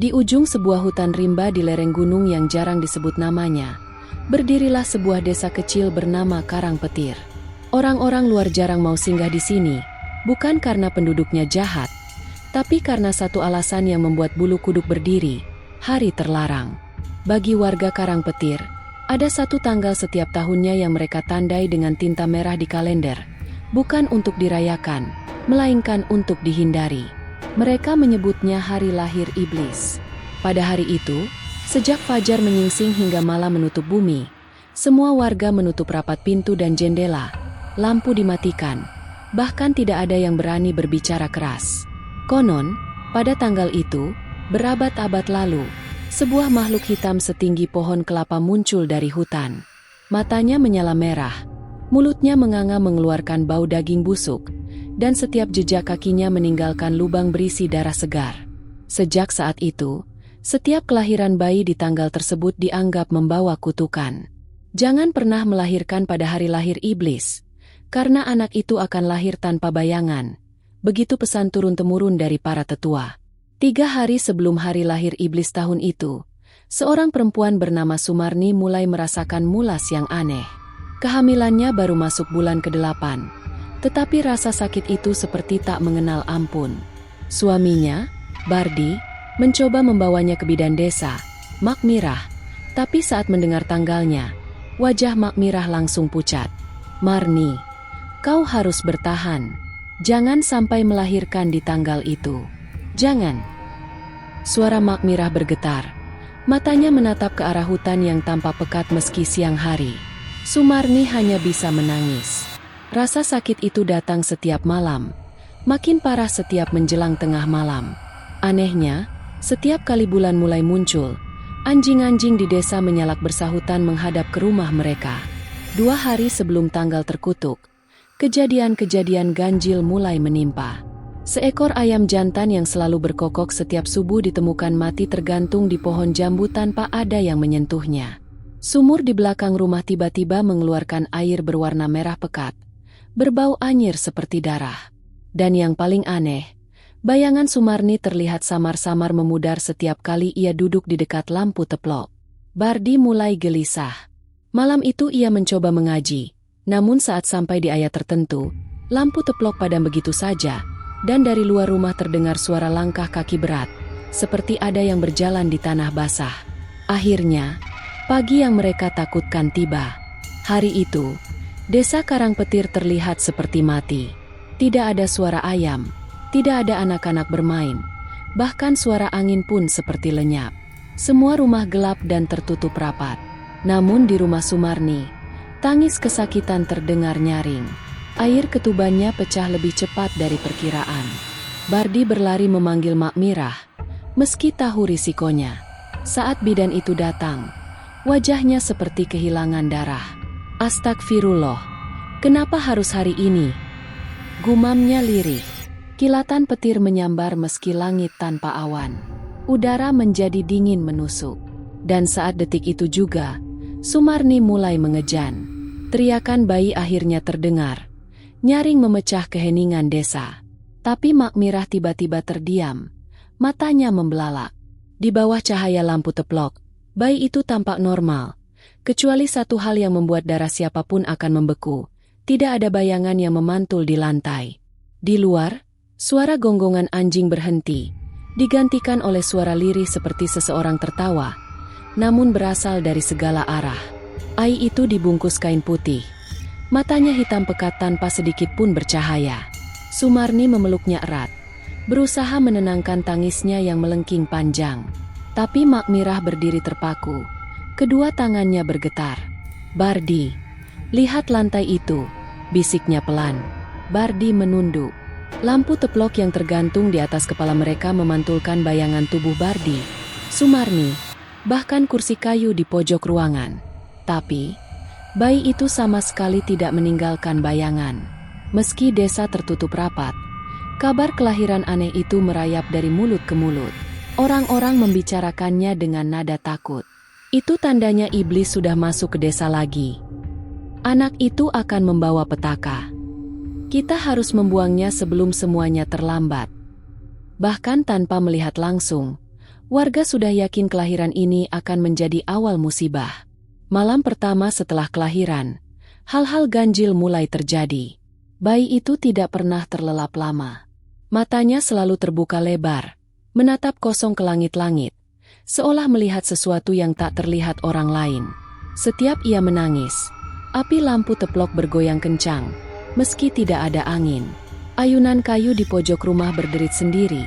Di ujung sebuah hutan rimba di lereng gunung yang jarang disebut namanya, berdirilah sebuah desa kecil bernama Karangpetir. Orang-orang luar jarang mau singgah di sini, bukan karena penduduknya jahat, tapi karena satu alasan yang membuat bulu kuduk berdiri: hari terlarang. Bagi warga Karangpetir, ada satu tanggal setiap tahunnya yang mereka tandai dengan tinta merah di kalender, bukan untuk dirayakan, melainkan untuk dihindari. Mereka menyebutnya hari lahir iblis. Pada hari itu, sejak fajar menyingsing hingga malam menutup bumi, semua warga menutup rapat pintu dan jendela, lampu dimatikan, bahkan tidak ada yang berani berbicara keras. Konon, pada tanggal itu, berabad-abad lalu, sebuah makhluk hitam setinggi pohon kelapa muncul dari hutan. Matanya menyala merah, mulutnya menganga mengeluarkan bau daging busuk, dan setiap jejak kakinya meninggalkan lubang berisi darah segar. Sejak saat itu, setiap kelahiran bayi di tanggal tersebut dianggap membawa kutukan. Jangan pernah melahirkan pada hari lahir iblis, karena anak itu akan lahir tanpa bayangan. Begitu pesan turun-temurun dari para tetua. 3 hari sebelum hari lahir iblis tahun itu, seorang perempuan bernama Sumarni mulai merasakan mulas yang aneh. Kehamilannya baru masuk bulan ke-8. Tetapi rasa sakit itu seperti tak mengenal ampun. Suaminya, Bardi, mencoba membawanya ke bidan desa, Mak Mirah, tapi saat mendengar tanggalnya, wajah Mak Mirah langsung pucat. "Marni, kau harus bertahan. Jangan sampai melahirkan di tanggal itu. Jangan." Suara Mak Mirah bergetar. Matanya menatap ke arah hutan yang tampak pekat meski siang hari. Sumarni hanya bisa menangis. Rasa sakit itu datang setiap malam, makin parah setiap menjelang tengah malam. Anehnya, setiap kali bulan mulai muncul, anjing-anjing di desa menyalak bersahutan menghadap ke rumah mereka. 2 hari sebelum tanggal terkutuk, kejadian-kejadian ganjil mulai menimpa. Seekor ayam jantan yang selalu berkokok setiap subuh ditemukan mati tergantung di pohon jambu tanpa ada yang menyentuhnya. Sumur di belakang rumah tiba-tiba mengeluarkan air berwarna merah pekat, berbau anyir seperti darah. Dan yang paling aneh, bayangan Sumarni terlihat samar-samar memudar setiap kali ia duduk di dekat lampu teplok. Bardi mulai gelisah. Malam itu ia mencoba mengaji, namun saat sampai di ayat tertentu, lampu teplok padam begitu saja, dan dari luar rumah terdengar suara langkah kaki berat, seperti ada yang berjalan di tanah basah. Akhirnya, pagi yang mereka takutkan tiba. Hari itu, desa Karangpetir terlihat seperti mati. Tidak ada suara ayam, tidak ada anak-anak bermain, bahkan suara angin pun seperti lenyap. Semua rumah gelap dan tertutup rapat. Namun di rumah Sumarni, tangis kesakitan terdengar nyaring. Air ketubannya pecah lebih cepat dari perkiraan. Bardi berlari memanggil Mak Mirah, meski tahu risikonya. Saat bidan itu datang, wajahnya seperti kehilangan darah. "Astagfirullah, kenapa harus hari ini?" gumamnya lirih. Kilatan petir menyambar meski langit tanpa awan. Udara menjadi dingin menusuk. Dan saat detik itu juga, Sumarni mulai mengejan. Teriakan bayi akhirnya terdengar, nyaring memecah keheningan desa. Tapi Mak Mirah tiba-tiba terdiam, matanya membelalak. Di bawah cahaya lampu teplok, bayi itu tampak normal. Kecuali satu hal yang membuat darah siapapun akan membeku, tidak ada bayangan yang memantul di lantai. Di luar, suara gonggongan anjing berhenti, digantikan oleh suara lirih seperti seseorang tertawa, namun berasal dari segala arah. Ai itu dibungkus kain putih. Matanya hitam pekat tanpa sedikit pun bercahaya. Sumarni memeluknya erat, berusaha menenangkan tangisnya yang melengking panjang. Tapi Mak Mirah berdiri terpaku. Kedua tangannya bergetar. "Bardi, lihat lantai itu," bisiknya pelan. Bardi menunduk. Lampu teplok yang tergantung di atas kepala mereka memantulkan bayangan tubuh Bardi, Sumarni, bahkan kursi kayu di pojok ruangan. Tapi, bayi itu sama sekali tidak meninggalkan bayangan. Meski desa tertutup rapat, kabar kelahiran aneh itu merayap dari mulut ke mulut. Orang-orang membicarakannya dengan nada takut. Itu tandanya iblis sudah masuk ke desa lagi. Anak itu akan membawa petaka. Kita harus membuangnya sebelum semuanya terlambat. Bahkan tanpa melihat langsung, Warga sudah yakin kelahiran ini akan menjadi awal musibah. Malam pertama setelah kelahiran, hal-hal ganjil mulai terjadi. Bayi itu tidak pernah terlelap lama. Matanya selalu terbuka lebar, menatap kosong ke langit-langit, seolah melihat sesuatu yang tak terlihat orang lain. Setiap ia menangis, api lampu teplok bergoyang kencang, meski tidak ada angin. Ayunan kayu di pojok rumah berderit sendiri,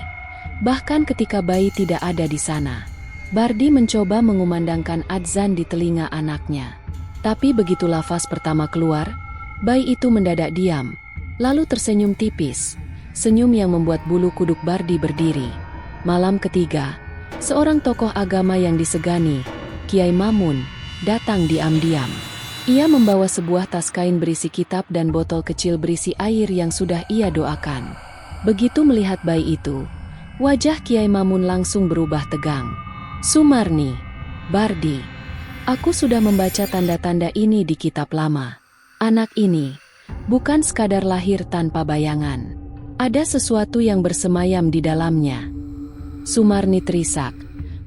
bahkan ketika bayi tidak ada di sana. Bardi mencoba mengumandangkan adzan di telinga anaknya. Tapi begitu lafaz pertama keluar, bayi itu mendadak diam, lalu tersenyum tipis. Senyum yang membuat bulu kuduk Bardi berdiri. Malam ketiga, seorang tokoh agama yang disegani, Kiai Mamun, datang diam-diam. Ia membawa sebuah tas kain berisi kitab dan botol kecil berisi air yang sudah ia doakan. Begitu melihat bayi itu, wajah Kiai Mamun langsung berubah tegang. "Sumarni, Bardi, aku sudah membaca tanda-tanda ini di kitab lama. Anak ini bukan sekadar lahir tanpa bayangan. Ada sesuatu yang bersemayam di dalamnya." Sumarni terisak,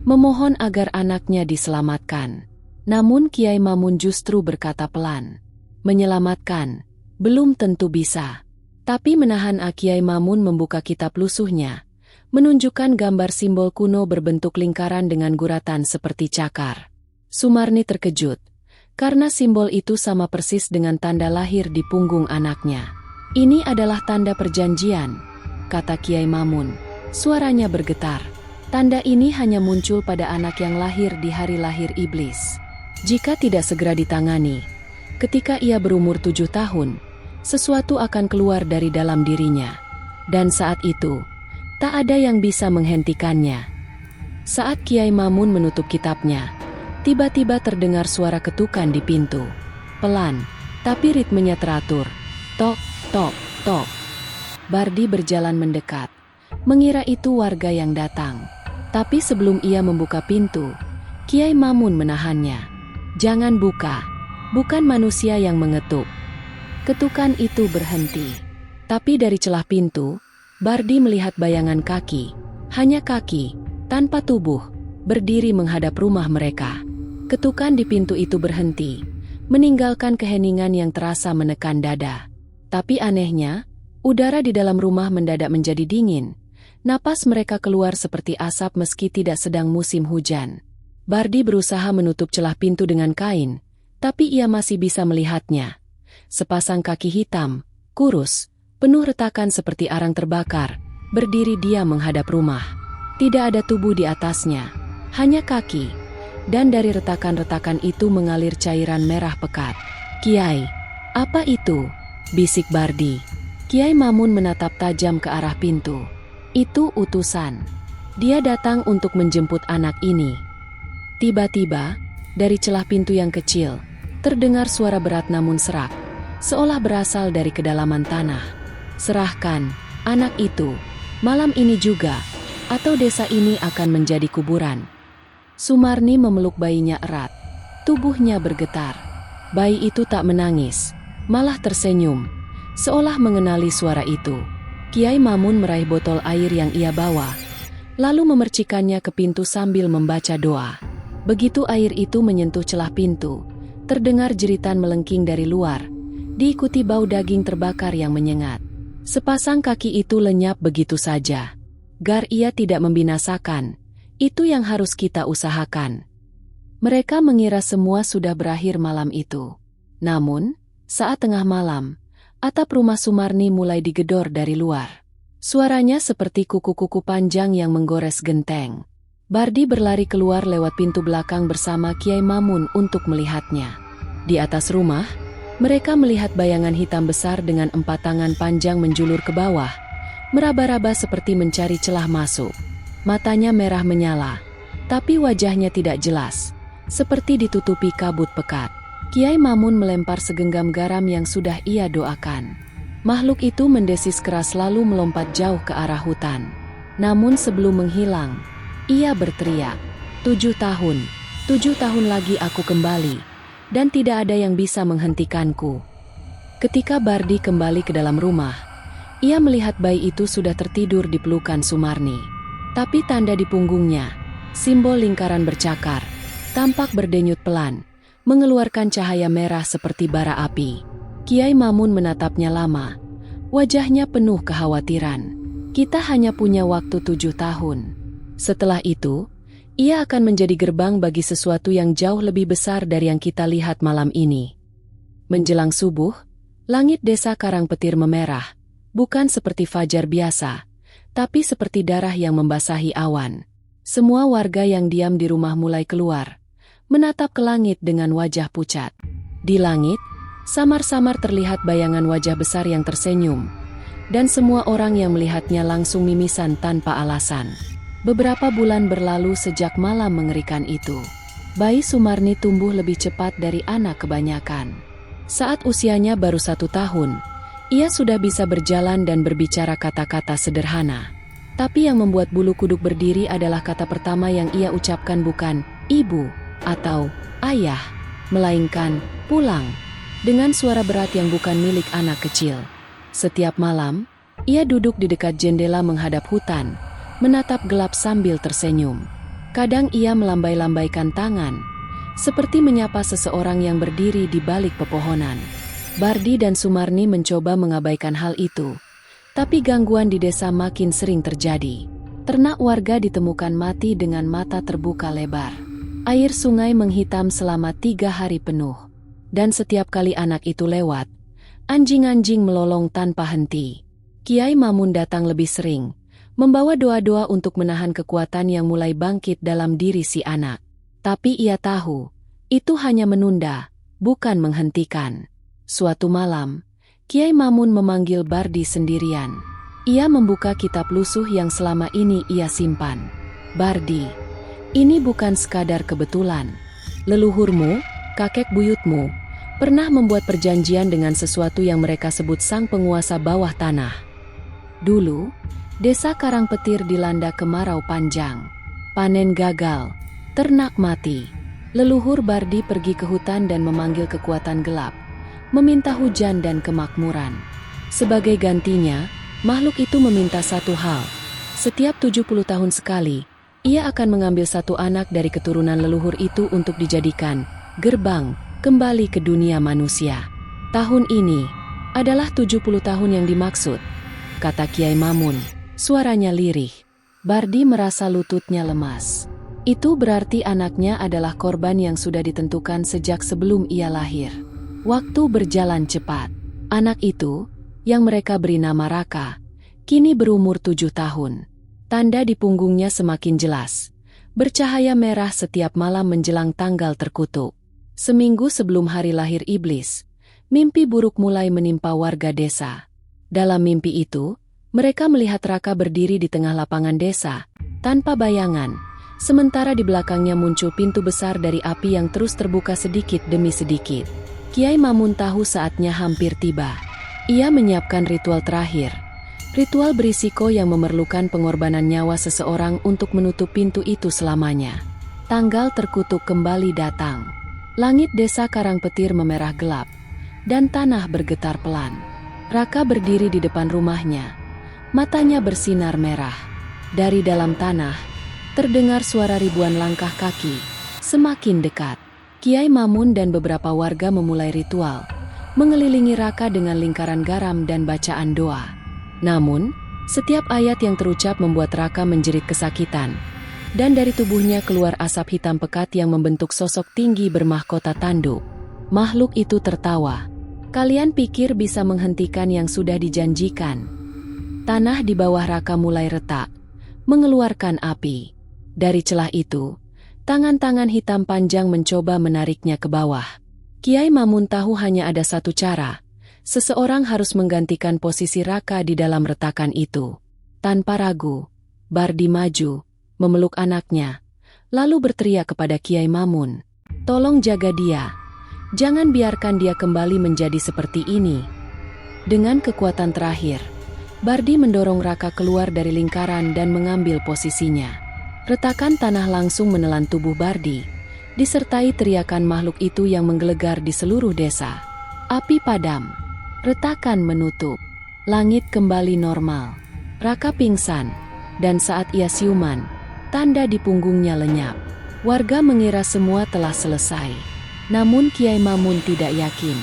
memohon agar anaknya diselamatkan. Namun Kiai Mamun justru berkata pelan, "Menyelamatkan, belum tentu bisa." Tapi menahan Kiai Mamun membuka kitab lusuhnya, menunjukkan gambar simbol kuno berbentuk lingkaran dengan guratan seperti cakar. Sumarni terkejut, karena simbol itu sama persis dengan tanda lahir di punggung anaknya. "Ini adalah tanda perjanjian," kata Kiai Mamun. Suaranya bergetar. "Tanda ini hanya muncul pada anak yang lahir di hari lahir iblis. Jika tidak segera ditangani, ketika ia berumur 7 tahun, sesuatu akan keluar dari dalam dirinya. Dan saat itu, tak ada yang bisa menghentikannya." Saat Kiai Mamun menutup kitabnya, tiba-tiba terdengar suara ketukan di pintu. Pelan, tapi ritmenya teratur. Tok, tok, tok. Bardi berjalan mendekat, mengira itu warga yang datang. Tapi sebelum ia membuka pintu, Kiai Mamun menahannya. "Jangan buka, bukan manusia yang mengetuk." Ketukan itu berhenti. Tapi dari celah pintu, Bardi melihat bayangan kaki, hanya kaki, tanpa tubuh, berdiri menghadap rumah mereka. Ketukan di pintu itu berhenti, meninggalkan keheningan yang terasa menekan dada. Tapi anehnya, udara di dalam rumah mendadak menjadi dingin. Napas mereka keluar seperti asap meski tidak sedang musim hujan. Bardi berusaha menutup celah pintu dengan kain, tapi ia masih bisa melihatnya. Sepasang kaki hitam, kurus, penuh retakan seperti arang terbakar, berdiri diam menghadap rumah. Tidak ada tubuh di atasnya, hanya kaki. Dan dari retakan-retakan itu mengalir cairan merah pekat. "Kiai, apa itu?" bisik Bardi. Kiai Mamun menatap tajam ke arah pintu. "Itu utusan. Dia datang untuk menjemput anak ini." Tiba-tiba, dari celah pintu yang kecil, terdengar suara berat namun serak, seolah berasal dari kedalaman tanah. "Serahkan anak itu, malam ini juga, atau desa ini akan menjadi kuburan." Sumarni memeluk bayinya erat. Tubuhnya bergetar. Bayi itu tak menangis, malah tersenyum, seolah mengenali suara itu. Kiai Mamun meraih botol air yang ia bawa, lalu memercikannya ke pintu sambil membaca doa. Begitu air itu menyentuh celah pintu, terdengar jeritan melengking dari luar, diikuti bau daging terbakar yang menyengat. Sepasang kaki itu lenyap begitu saja. Gar ia tidak membinasakan, itu yang harus kita usahakan. Mereka mengira semua sudah berakhir malam itu. Namun, saat tengah malam, atap rumah Sumarni mulai digedor dari luar. Suaranya seperti kuku-kuku panjang yang menggores genteng. Bardi berlari keluar lewat pintu belakang bersama Kiai Mamun untuk melihatnya. Di atas rumah, mereka melihat bayangan hitam besar dengan 4 tangan panjang menjulur ke bawah, meraba-raba seperti mencari celah masuk. Matanya merah menyala, tapi wajahnya tidak jelas, seperti ditutupi kabut pekat. Kiai Mamun melempar segenggam garam yang sudah ia doakan. Makhluk itu mendesis keras lalu melompat jauh ke arah hutan. Namun sebelum menghilang, ia berteriak, 7 tahun, 7 tahun lagi aku kembali, dan tidak ada yang bisa menghentikanku." Ketika Bardi kembali ke dalam rumah, ia melihat bayi itu sudah tertidur di pelukan Sumarni. Tapi tanda di punggungnya, Simbol lingkaran bercakar, tampak berdenyut pelan, mengeluarkan cahaya merah seperti bara api. Kiai Mamun menatapnya lama. Wajahnya penuh kekhawatiran. Kita hanya punya waktu 7 tahun. Setelah itu, ia akan menjadi gerbang bagi sesuatu yang jauh lebih besar dari yang kita lihat malam ini. Menjelang subuh, langit desa Karangpetir memerah, bukan seperti fajar biasa, tapi seperti darah yang membasahi awan. Semua warga yang diam di rumah mulai keluar, menatap ke langit dengan wajah pucat. Di langit, samar-samar terlihat bayangan wajah besar yang tersenyum, dan semua orang yang melihatnya langsung mimisan tanpa alasan. Beberapa bulan berlalu sejak malam mengerikan itu. Bayi Sumarni tumbuh lebih cepat dari anak kebanyakan. Saat usianya baru 1 tahun, ia sudah bisa berjalan dan berbicara kata-kata sederhana. Tapi yang membuat bulu kuduk berdiri adalah kata pertama yang ia ucapkan bukan ibu atau ayah, melainkan pulang, dengan suara berat yang bukan milik anak kecil. Setiap malam, ia duduk di dekat jendela menghadap hutan, menatap gelap sambil tersenyum. Kadang ia melambai-lambaikan tangan, seperti menyapa seseorang yang berdiri di balik pepohonan. Bardi dan Sumarni mencoba mengabaikan hal itu, tapi gangguan di desa makin sering terjadi. Ternak warga ditemukan mati dengan mata terbuka lebar. Air sungai menghitam selama 3 hari penuh. Dan setiap kali anak itu lewat, anjing-anjing melolong tanpa henti. Kiai Mamun datang lebih sering, membawa doa-doa untuk menahan kekuatan yang mulai bangkit dalam diri si anak. Tapi ia tahu, itu hanya menunda, bukan menghentikan. Suatu malam, Kiai Mamun memanggil Bardi sendirian. Ia membuka kitab lusuh yang selama ini ia simpan. Bardi, ini bukan sekadar kebetulan. Leluhurmu, kakek buyutmu, pernah membuat perjanjian dengan sesuatu yang mereka sebut sang penguasa bawah tanah. Dulu, desa Karangpetir dilanda kemarau panjang. Panen gagal, ternak mati. Leluhur Bardi pergi ke hutan dan memanggil kekuatan gelap, meminta hujan dan kemakmuran. Sebagai gantinya, makhluk itu meminta satu hal. Setiap 70 tahun sekali, ia akan mengambil satu anak dari keturunan leluhur itu untuk dijadikan gerbang kembali ke dunia manusia. Tahun ini adalah 70 tahun yang dimaksud, kata Kiai Mamun. Suaranya lirih. Bardi merasa lututnya lemas. Itu berarti anaknya adalah korban yang sudah ditentukan sejak sebelum ia lahir. Waktu berjalan cepat. Anak itu, yang mereka beri nama Raka, kini berumur 7 tahun. Tanda di punggungnya semakin jelas, bercahaya merah setiap malam menjelang tanggal terkutuk. Seminggu sebelum hari lahir iblis, mimpi buruk mulai menimpa warga desa. Dalam mimpi itu, mereka melihat Raka berdiri di tengah lapangan desa, tanpa bayangan, sementara di belakangnya muncul pintu besar dari api yang terus terbuka sedikit demi sedikit. Kiai Mamun tahu saatnya hampir tiba. Ia menyiapkan ritual terakhir, ritual berisiko yang memerlukan pengorbanan nyawa seseorang untuk menutup pintu itu selamanya. Tanggal terkutuk kembali datang. Langit desa Karangpetir memerah gelap, dan tanah bergetar pelan. Raka berdiri di depan rumahnya. Matanya bersinar merah. Dari dalam tanah, terdengar suara ribuan langkah kaki, semakin dekat. Kiai Mamun dan beberapa warga memulai ritual, mengelilingi Raka dengan lingkaran garam dan bacaan doa. Namun, setiap ayat yang terucap membuat Raka menjerit kesakitan, dan dari tubuhnya keluar asap hitam pekat yang membentuk sosok tinggi bermahkota tanduk. Makhluk itu tertawa. Kalian pikir bisa menghentikan yang sudah dijanjikan? Tanah di bawah Raka mulai retak, mengeluarkan api. Dari celah itu, tangan-tangan hitam panjang mencoba menariknya ke bawah. Kiai Mamun tahu hanya ada satu cara. Seseorang harus menggantikan posisi Raka di dalam retakan itu. Tanpa ragu, Bardi maju, memeluk anaknya, lalu berteriak kepada Kiai Mamun, "Tolong jaga dia. Jangan biarkan dia kembali menjadi seperti ini." Dengan kekuatan terakhir, Bardi mendorong Raka keluar dari lingkaran dan mengambil posisinya. Retakan tanah langsung menelan tubuh Bardi, disertai teriakan makhluk itu yang menggelegar di seluruh desa. Api padam, retakan menutup, langit kembali normal. Raka pingsan, dan saat ia siuman, Tanda di punggungnya lenyap. Warga mengira semua telah selesai. Namun Kiai Mamun tidak yakin.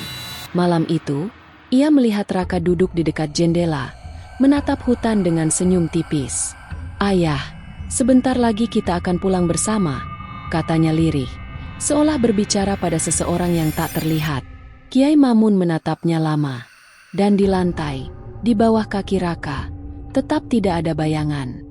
Malam itu, ia melihat Raka duduk di dekat jendela, menatap hutan dengan senyum tipis. "Ayah, sebentar lagi kita akan pulang bersama," katanya lirih, seolah berbicara pada seseorang yang tak terlihat. Kiai Mamun menatapnya lama, dan di lantai, di bawah kaki Raka, tetap tidak ada bayangan.